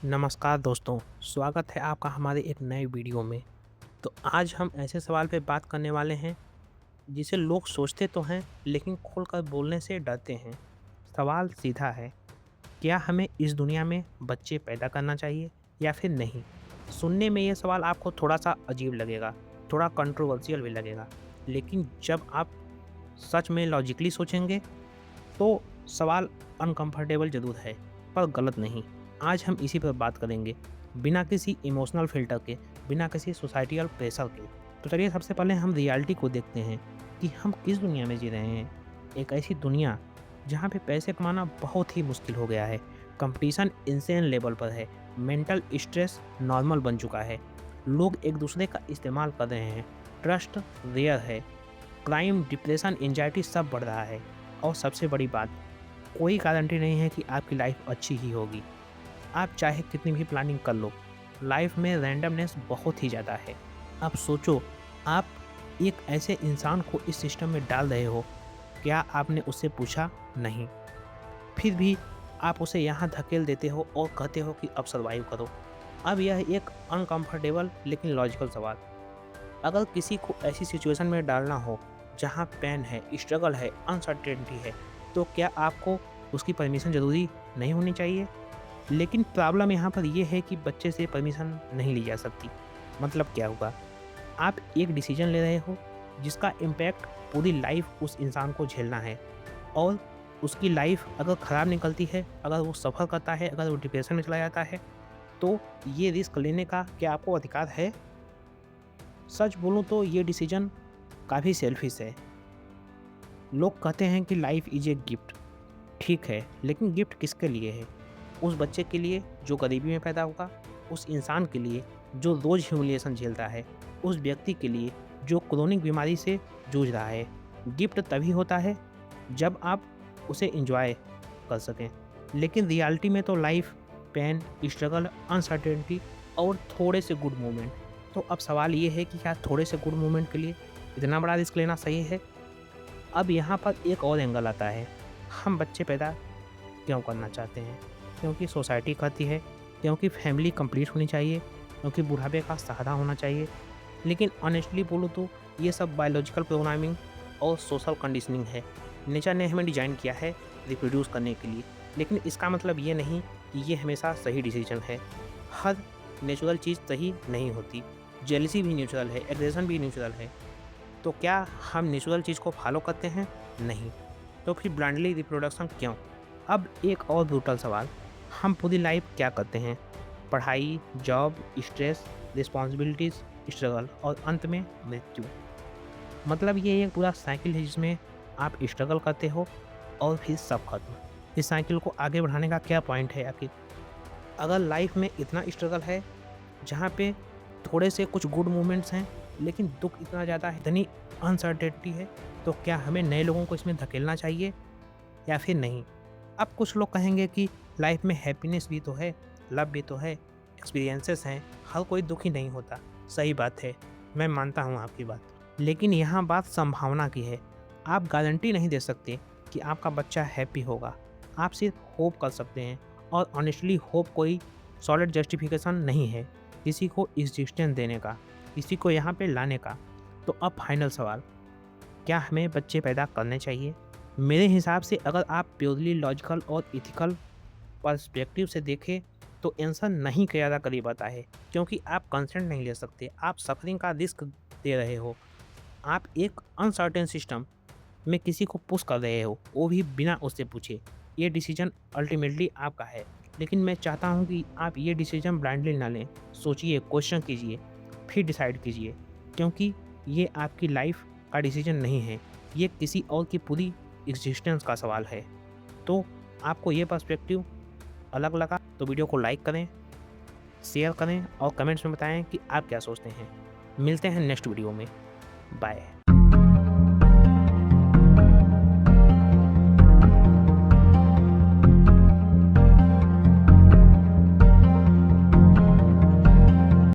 नमस्कार दोस्तों, स्वागत है आपका हमारे एक नए वीडियो में। तो आज हम ऐसे सवाल पे बात करने वाले हैं जिसे लोग सोचते तो हैं लेकिन खोलकर बोलने से डरते हैं। सवाल सीधा है, क्या हमें इस दुनिया में बच्चे पैदा करना चाहिए या फिर नहीं? सुनने में ये सवाल आपको थोड़ा-सा अजीब लगेगा, थोड़ा कंट्रोवर्शियल भी लगेगा, लेकिन जब आप सच में लॉजिकली सोचेंगे तो सवाल अनकंफर्टेबल ज़रूर है, पर गलत नहीं। आज हम इसी पर बात करेंगे, बिना किसी इमोशनल फ़िल्टर के, बिना किसी सोसाइटियल प्रेशर के। तो चलिए सबसे पहले हम रियलिटी को देखते हैं कि हम किस दुनिया में जी रहे हैं। एक ऐसी दुनिया जहाँ पे पैसे कमाना बहुत ही मुश्किल हो गया है, कंपटीशन इंसेन लेवल पर है, मेंटल स्ट्रेस नॉर्मल बन चुका है, लोग एक दूसरे का इस्तेमाल कर रहे हैं, ट्रस्ट रेयर है, क्राइम, डिप्रेशन, एंजाइटी सब बढ़ रहा है और सबसे बड़ी बात, कोई गारंटी नहीं है कि आपकी लाइफ अच्छी ही होगी। आप चाहे कितनी भी प्लानिंग कर लो, लाइफ में रैंडमनेस बहुत ही ज़्यादा है। अब सोचो, आप एक ऐसे इंसान को इस सिस्टम में डाल रहे हो, क्या आपने उससे पूछा? नहीं। फिर भी आप उसे यहाँ धकेल देते हो और कहते हो कि अब सर्वाइव करो। अब यह एक अनकंफर्टेबल लेकिन लॉजिकल सवाल, अगर किसी को ऐसी सिचुएशन में डालना हो जहाँ पेन है, स्ट्रगल है, अनसर्टेनिटी है, तो क्या आपको उसकी परमिशन ज़रूरी नहीं होनी चाहिए? लेकिन प्रॉब्लम यहाँ पर ये है कि बच्चे से परमिशन नहीं ली जा सकती। मतलब क्या हुआ? आप एक डिसीजन ले रहे हो जिसका इम्पैक्ट पूरी लाइफ उस इंसान को झेलना है और उसकी लाइफ अगर ख़राब निकलती है, अगर वो सफ़र करता है, अगर वो डिप्रेशन में चला जाता है, तो ये रिस्क लेने का क्या आपको अधिकार है? सच बोलूँ तो ये डिसीजन काफ़ी सेल्फिश है। लोग कहते हैं कि लाइफ इज़ ए गिफ्ट। ठीक है, लेकिन गिफ्ट किसके लिए है? उस बच्चे के लिए जो गरीबी में पैदा होगा, उस इंसान के लिए जो रोज़ ह्यूमिलिएशन झेलता है, उस व्यक्ति के लिए जो क्रोनिक बीमारी से जूझ रहा है। गिफ्ट तभी होता है जब आप उसे एन्जॉय कर सकें। लेकिन रियलिटी में तो लाइफ, पेन, स्ट्रगल, अनसर्टेनिटी और थोड़े से गुड मोमेंट। तो अब सवाल ये है कि क्या थोड़े से गुड मोमेंट के लिए इतना बड़ा रिस्क लेना सही है? अब यहाँ पर एक और एंगल आता है, हम बच्चे पैदा क्यों करना चाहते हैं? क्योंकि सोसाइटी कहती है, क्योंकि फैमिली कंप्लीट होनी चाहिए, क्योंकि बुढ़ापे का सहारा होना चाहिए। लेकिन ऑनेस्टली बोलूँ तो ये सब बायोलॉजिकल प्रोग्रामिंग और सोशल कंडीशनिंग है। नेचर ने हमें डिज़ाइन किया है रिप्रोड्यूस करने के लिए, लेकिन इसका मतलब ये नहीं कि ये हमेशा सही डिसीजन है। हर नेचुरल चीज़ सही नहीं होती। जेलसी भी नेचुरल है, एग्रेशन भी नेचुरल है। तो क्या हम नेचुरल चीज़ को फॉलो करते हैं? नहीं। तो फिर ब्लाइंडली रिप्रोडक्शन क्यों? अब एक और ब्रूटल सवाल, हम पूरी लाइफ क्या करते हैं? पढ़ाई, जॉब, स्ट्रेस, रिस्पॉन्सिबिलिटीज़, स्ट्रगल और अंत में मृत्यु। मतलब ये एक पूरा साइकिल है जिसमें आप स्ट्रगल करते हो और फिर सब खत्म। इस साइकिल को आगे बढ़ाने का क्या पॉइंट है आखिर? अगर लाइफ में इतना स्ट्रगल है, जहाँ पे थोड़े से कुछ गुड मोमेंट्स हैं, लेकिन दुःख इतना ज़्यादा है, इतनी अनसर्टेनिटी है, तो क्या हमें नए लोगों को इसमें धकेलना चाहिए या फिर नहीं? अब कुछ लोग कहेंगे कि लाइफ में हैप्पीनेस भी तो है, लव भी तो है, एक्सपीरियंसेस हैं, हर कोई दुखी नहीं होता। सही बात है, मैं मानता हूँ आपकी बात। लेकिन यहाँ बात संभावना की है। आप गारंटी नहीं दे सकते कि आपका बच्चा हैप्पी होगा। आप सिर्फ होप कर सकते हैं और ऑनेस्टली होप कोई सॉलिड जस्टिफिकेशन नहीं है किसी को एग्जिस्टेंस देने का, किसी को यहाँ पे लाने का। तो अब फाइनल सवाल, क्या हमें बच्चे पैदा करने चाहिए? मेरे हिसाब से अगर आप प्योरली लॉजिकल और एथिकल पर्सपेक्टिव से देखें तो आंसर नहीं के ज़्यादा करीब आता है, क्योंकि आप कंसेंट नहीं ले सकते, आप सफरिंग का रिस्क दे रहे हो, आप एक अनसर्टेन सिस्टम में किसी को पुश कर रहे हो, वो भी बिना उससे पूछे। ये डिसीजन अल्टीमेटली आपका है, लेकिन मैं चाहता हूँ कि आप ये डिसीजन ब्लाइंडली ना लें। सोचिए, क्वेश्चन कीजिए, फिर डिसाइड कीजिए, क्योंकि ये आपकी लाइफ का डिसीजन नहीं है, ये किसी और की पूरी एग्जिस्टेंस का सवाल है। तो आपको ये पर्सपेक्टिव अलग लगा तो वीडियो को लाइक करें, शेयर करें और कमेंट्स में बताएं कि आप क्या सोचते हैं। मिलते हैं नेक्स्ट वीडियो में। बाय।